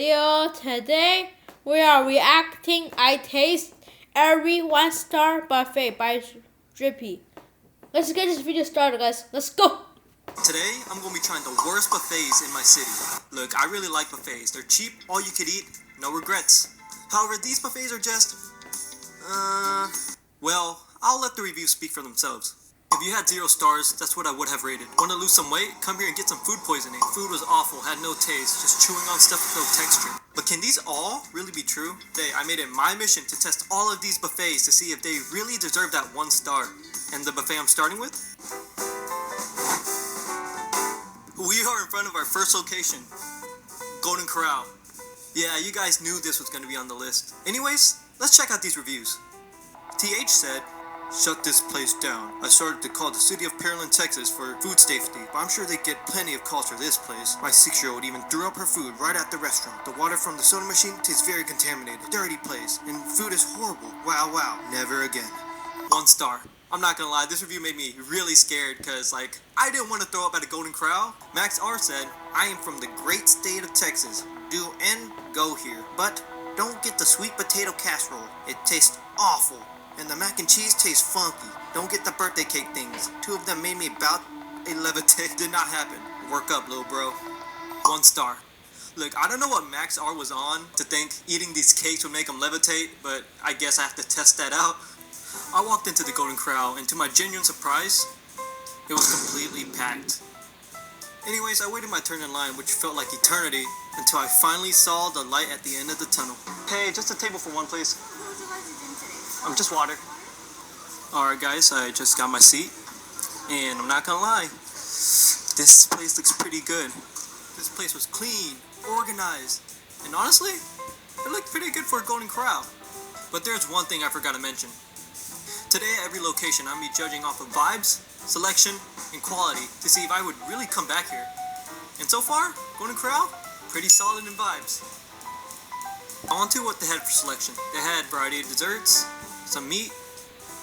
Video. Today we are reacting I Taste Every One-Star Buffet by Drippy. Let's get this video started, guys. Let's go! Today, I'm going to be trying the worst buffets in my city. Look, I really like buffets. They're cheap, all you could eat, no regrets. However, these buffets are just, well, I'll let the reviews speak for themselves. If you had 0 stars, that's what I would have rated. Want to lose some weight? Come here and get some food poisoning. Food was awful, had no taste, just chewing on stuff with no texture. But can these all really be true? Today, I made it my mission to test all of these buffets to see if they really deserve that 1 star. And the buffet I'm starting with? We are in front of our first location, Golden Corral. Yeah, you guys knew this was going to be on the list. Anyways, let's check out these reviews. TH said, "Shut this place down. I started to call the city of Pearland, Texas for food safety, but I'm sure they get plenty of calls for this place. My 6-year-old even threw up her food right at the restaurant. The water from the soda machine tastes very contaminated. Dirty place. And food is horrible. Wow. Never again." 1 star. I'm not gonna lie, this review made me really scared because, I didn't want to throw up at a Golden Corral. Max R said, "I am from the great state of Texas. Do and go here. But don't get the sweet potato casserole. It tastes awful. And the mac and cheese tastes funky. Don't get the birthday cake things. 2 of them made me about a levitate." Did not happen. Work up, little bro. 1 star. Look, I don't know what Max R was on to think eating these cakes would make him levitate, but I guess I have to test that out. I walked into the Golden Corral, and to my genuine surprise, it was completely packed. Anyways, I waited my turn in line, which felt like eternity, until I finally saw the light at the end of the tunnel. Hey, just a table for 1, please. Just water. Alright guys, I just got my seat, and I'm not gonna lie, this place looks pretty good. This place was clean, organized, and honestly, it looked pretty good for a Golden Corral. But there's one thing I forgot to mention. Today at every location, I'm be judging off of vibes, selection, and quality to see if I would really come back here. And so far, Golden Corral, pretty solid in vibes. On to what they had for selection. They had variety of desserts, some meat,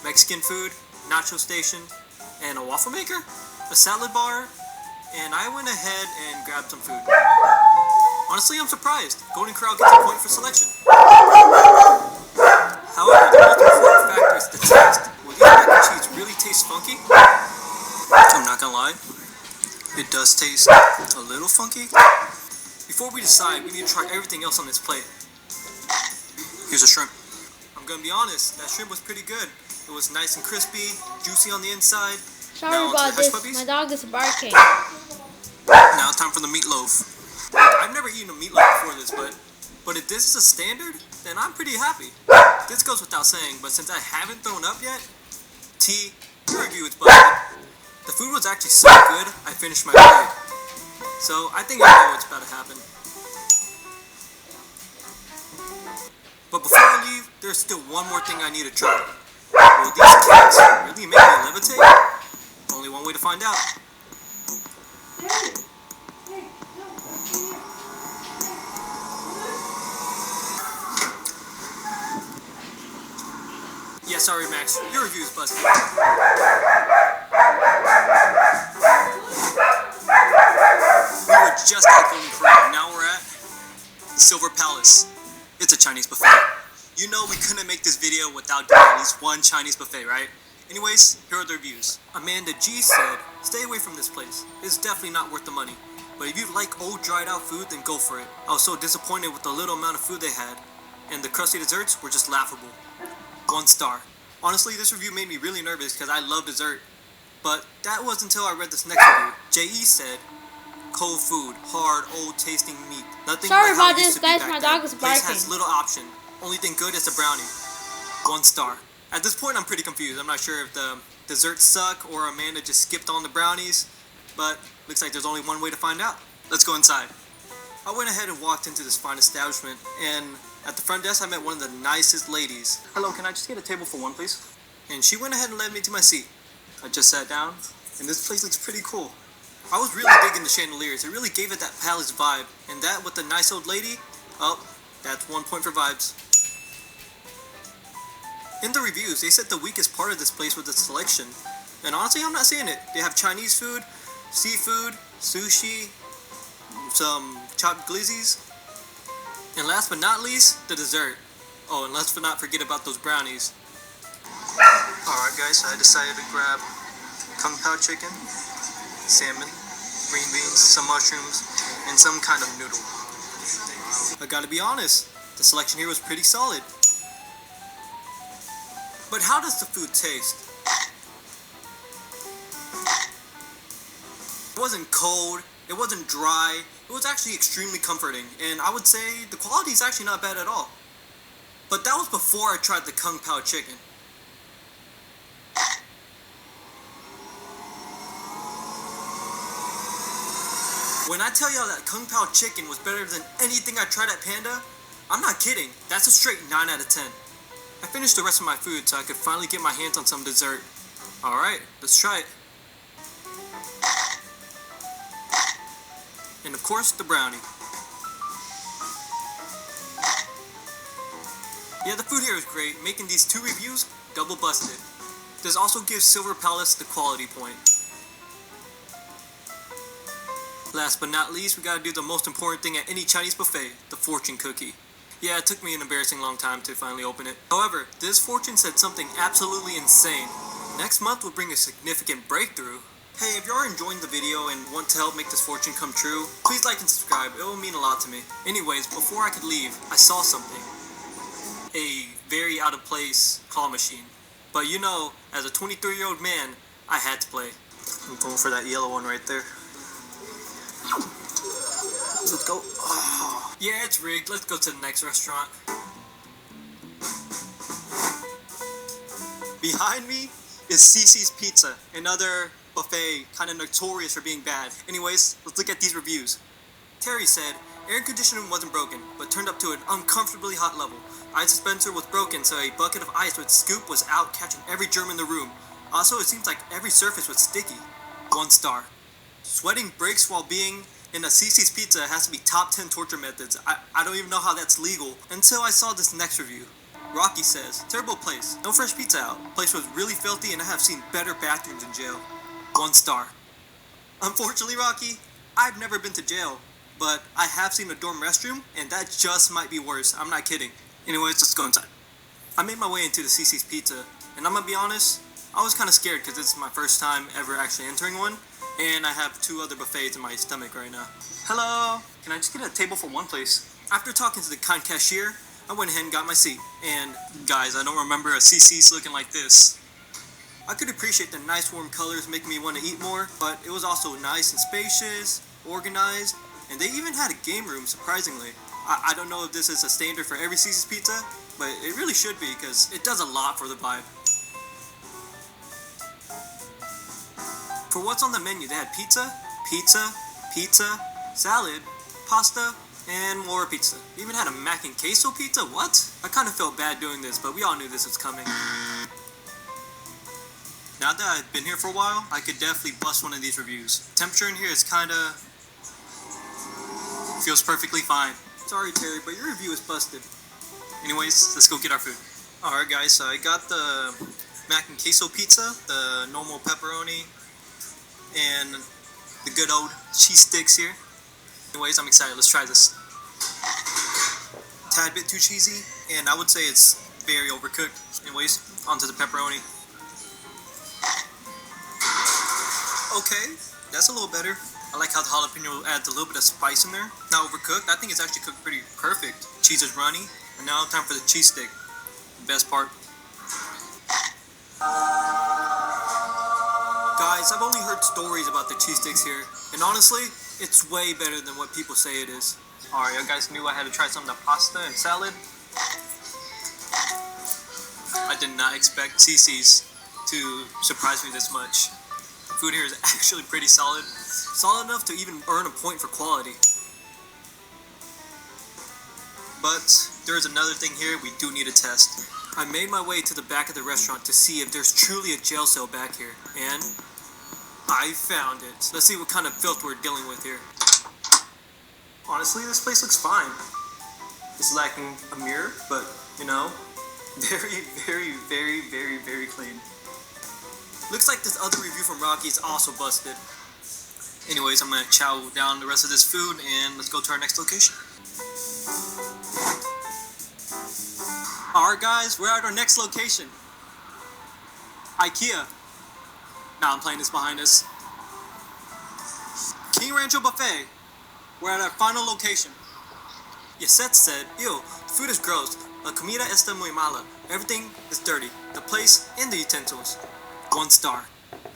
Mexican food, nacho station, and a waffle maker, a salad bar, and I went ahead and grabbed some food. Honestly, I'm surprised. Golden Corral gets a point for selection. However, the most important factor is the taste. Will these mac and cheese really taste funky? I'm not gonna lie, it does taste a little funky. Before we decide, we need to try everything else on this plate. Here's a shrimp. I'm gonna be honest, that shrimp was pretty good. It was nice and crispy, juicy on the inside. Sorry about this, my dog is barking. Now time for the meatloaf. I've never eaten a meatloaf before this, but if this is a standard, then I'm pretty happy. This goes without saying, but since I haven't thrown up yet, T, your review is busted. The food was actually so good, I finished my plate. So I think I know what's about to happen. But before I leave, there's still one more thing I need to try. Will these cakes really make me levitate? Only one way to find out. Yeah, sorry Max, your review is busted. We were just at Golden Corral, now we're at Silver Palace. It's a Chinese buffet. You know we couldn't make this video without getting at least one Chinese buffet, right? Anyways, here are the reviews. Amanda G said, "Stay away from this place. It's definitely not worth the money. But if you like old dried out food, then go for it. I was so disappointed with the little amount of food they had, and the crusty desserts were just laughable." 1 star. Honestly, this review made me really nervous because I love dessert. But that was until I read this next review. JE said, "Cold food, hard, old tasting meat. Nothing Sorry like how about it used this, to be guys, back my then. dog is Place barking. has little option. Only thing good is the brownie." 1 star. At this point, I'm pretty confused. I'm not sure if the desserts suck or Amanda just skipped on the brownies. But looks like there's only one way to find out. Let's go inside. I went ahead and walked into this fine establishment, and at the front desk I met one of the nicest ladies. "Hello, can I just get a table for 1, please?" And she went ahead and led me to my seat. I just sat down, and this place looks pretty cool. I was really digging the chandeliers. It really gave it that palace vibe, and that with the nice old lady, oh, that's 1 point for vibes. In the reviews, they said the weakest part of this place was the selection, and honestly, I'm not seeing it. They have Chinese food, seafood, sushi, some chopped glizzies. And last but not least, the dessert. Oh, and let's not forget about those brownies. Alright guys, so I decided to grab Kung Pao chicken, salmon, green beans, some mushrooms, and some kind of noodle. I gotta be honest, the selection here was pretty solid. But how does the food taste? It wasn't cold, it wasn't dry, it was actually extremely comforting, and I would say the quality is actually not bad at all. But that was before I tried the Kung Pao chicken. When I tell y'all that Kung Pao chicken was better than anything I tried at Panda, I'm not kidding, that's a straight 9 out of 10. I finished the rest of my food so I could finally get my hands on some dessert. Alright, let's try it. And of course, the brownie. Yeah, the food here is great. Making these 2 reviews, double busted. This also gives Silver Palace the quality point. Last but not least, we gotta do the most important thing at any Chinese buffet, the fortune cookie. Yeah, it took me an embarrassing long time to finally open it. However, this fortune said something absolutely insane. Next month will bring a significant breakthrough. Hey, if you are enjoying the video and want to help make this fortune come true, please like and subscribe, it will mean a lot to me. Anyways, before I could leave, I saw something. A very out of place claw machine. But you know, as a 23-year-old man, I had to play. I'm going for that yellow one right there. Let's go. Oh. Yeah, it's rigged. Let's go to the next restaurant. Behind me is Cece's Pizza, another buffet kind of notorious for being bad. Anyways, let's look at these reviews. Terry said, air conditioning wasn't broken, but turned up to an uncomfortably hot level. Ice dispenser was broken, so a bucket of ice with scoop was out catching every germ in the room. Also, it seems like every surface was sticky. 1 star. Sweating breaks while being in a Cece's Pizza has to be top 10 torture methods. I don't even know how that's legal until I saw this next review. Rocky says, terrible place, no fresh pizza out. Place was really filthy and I have seen better bathrooms in jail. 1 star. Unfortunately, Rocky, I've never been to jail, but I have seen a dorm restroom and that just might be worse. I'm not kidding. Anyways, let's go inside. I made my way into the Cece's Pizza and I'm gonna be honest, I was kind of scared because this is my first time ever actually entering one. And I have 2 other buffets in my stomach right now. Hello, can I just get a table for 1 place? After talking to the kind cashier, I went ahead and got my seat. And guys, I don't remember a Cece's looking like this. I could appreciate the nice warm colors making me want to eat more, but it was also nice and spacious, organized, and they even had a game room, surprisingly. I don't know if this is a standard for every Cece's Pizza, but it really should be because it does a lot for the vibe. For what's on the menu, they had pizza, salad, pasta, and more pizza. They even had a mac and queso pizza? What? I kind of felt bad doing this, but we all knew this was coming. Now that I've been here for a while, I could definitely bust one of these reviews. Temperature in here is kinda... feels perfectly fine. Sorry Terry, but your review is busted. Anyways, let's go get our food. Alright guys, so I got the mac and queso pizza, the normal pepperoni, and the good old cheese sticks here. Anyways, I'm excited. Let's try this. Tad bit too cheesy, and I would say it's very overcooked. Anyways, onto the pepperoni. Okay, that's a little better. I like how the jalapeno adds a little bit of spice in there. Not overcooked. I think it's actually cooked pretty perfect. Cheese is runny, and now time for the cheese stick. Best part. Guys, I've only heard stories about the cheese sticks here, and honestly, it's way better than what people say it is. Alright, you guys knew I had to try some of the pasta and salad. I did not expect Cece's to surprise me this much. Food here is actually pretty solid. Solid enough to even earn a point for quality. But there is another thing here we do need to test. I made my way to the back of the restaurant to see if there's truly a jail cell back here, and I found it. Let's see what kind of filth we're dealing with here. Honestly, this place looks fine. It's lacking a mirror, but, you know, very, very, very, very, very clean. Looks like this other review from Rocky is also busted. Anyways, I'm gonna chow down the rest of this food and let's go to our next location. Alright guys, we're at our next location. IKEA. Now I'm playing this behind us. King Rancho Buffet. We're at our final location. Yaset said, "Ew, the food is gross. La comida está muy mala. Everything is dirty. The place and the utensils." 1 star.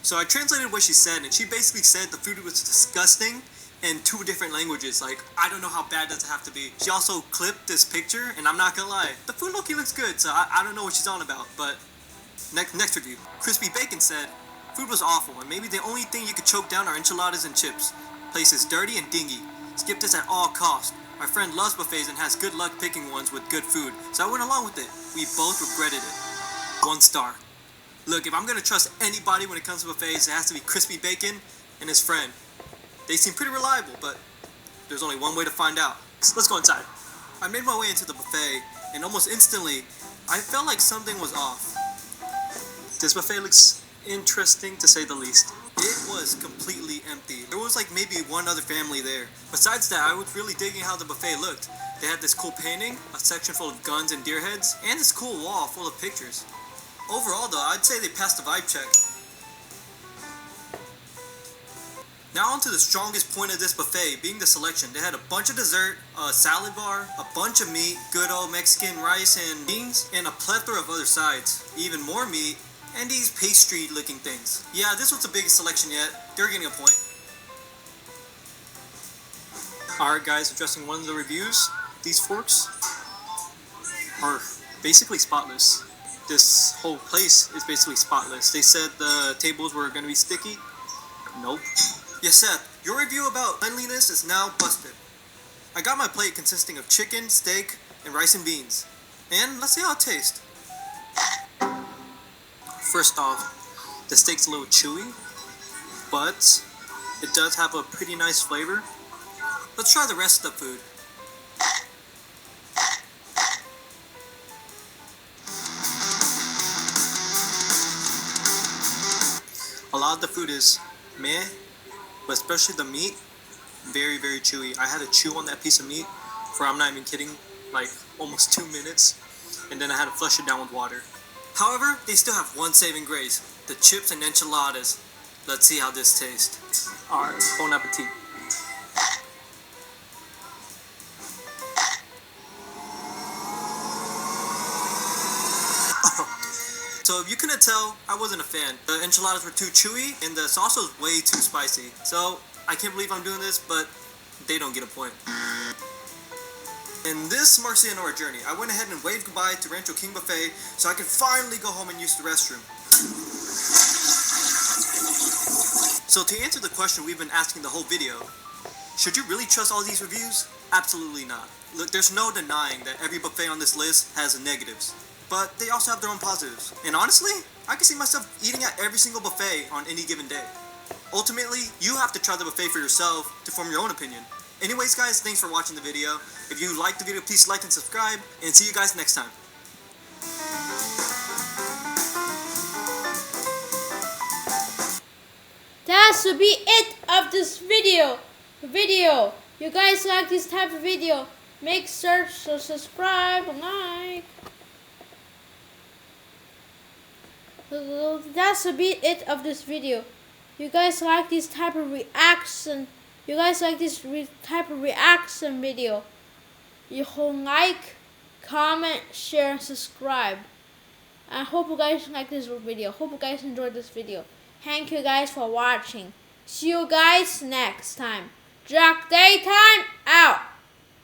So I translated what she said, and she basically said the food was disgusting in 2 different languages. Like, I don't know how bad does it have to be. She also clipped this picture, and I'm not gonna lie, the food look looks good, so I don't know what she's on about. But next review. Crispy Bacon said, "Food was awful, and maybe the only thing you could choke down are enchiladas and chips. Place is dirty and dingy. Skip this at all costs. My friend loves buffets and has good luck picking ones with good food, so I went along with it. We both regretted it." 1 star. Look, if I'm gonna trust anybody when it comes to buffets, it has to be Crispy Bacon and his friend. They seem pretty reliable, but there's only one way to find out. So let's go inside. I made my way into the buffet, and almost instantly, I felt like something was off. This buffet looks interesting to say the least. It was completely empty. There was like maybe one other family there. Besides that, I was really digging how the buffet looked. They had this cool painting, a section full of guns and deer heads, and this cool wall full of pictures. Overall though, I'd say they passed the vibe check. Now on to the strongest point of this buffet, being the selection. They had a bunch of dessert, a salad bar, a bunch of meat, good old Mexican rice and beans, and a plethora of other sides. Even more meat, and these pastry looking things. Yeah, this was the biggest selection yet. They're getting a point. Alright guys, addressing one of the reviews. These forks are basically spotless. This whole place is basically spotless. They said the tables were going to be sticky. Nope. Yes, Seth, your review about cleanliness is now busted. I got my plate consisting of chicken, steak, and rice and beans. And let's see how it tastes. First off, the steak's a little chewy, but it does have a pretty nice flavor. Let's try the rest of the food. A lot of the food is meh, but especially the meat, very, very chewy. I had to chew on that piece of meat for, I'm not even kidding, like almost 2 minutes, and then I had to flush it down with water. However, they still have one saving grace, the chips and enchiladas. Let's see how this tastes. Alright, bon appetit. So if you couldn't tell, I wasn't a fan. The enchiladas were too chewy and the sauce was way too spicy. So I can't believe I'm doing this, but they don't get a point. And this marks the end of our journey. I went ahead and waved goodbye to Rancho King Buffet so I could finally go home and use the restroom. So to answer the question we've been asking the whole video, should you really trust all these reviews? Absolutely not. Look, there's no denying that every buffet on this list has negatives, but they also have their own positives. And honestly, I can see myself eating at every single buffet on any given day. Ultimately, you have to try the buffet for yourself to form your own opinion. Anyways guys, thanks for watching the video. If you liked the video, please like and subscribe, and see you guys next time. That should be it of this video. You guys like this type of video, make sure to subscribe and like. That should be it of this video. You guys like this type of reaction. You guys like this type of reaction video. You like, comment, share, and subscribe. I hope you guys like this video. Hope you guys enjoyed this video. Thank you guys for watching. See you guys next time. Jack Daytime out.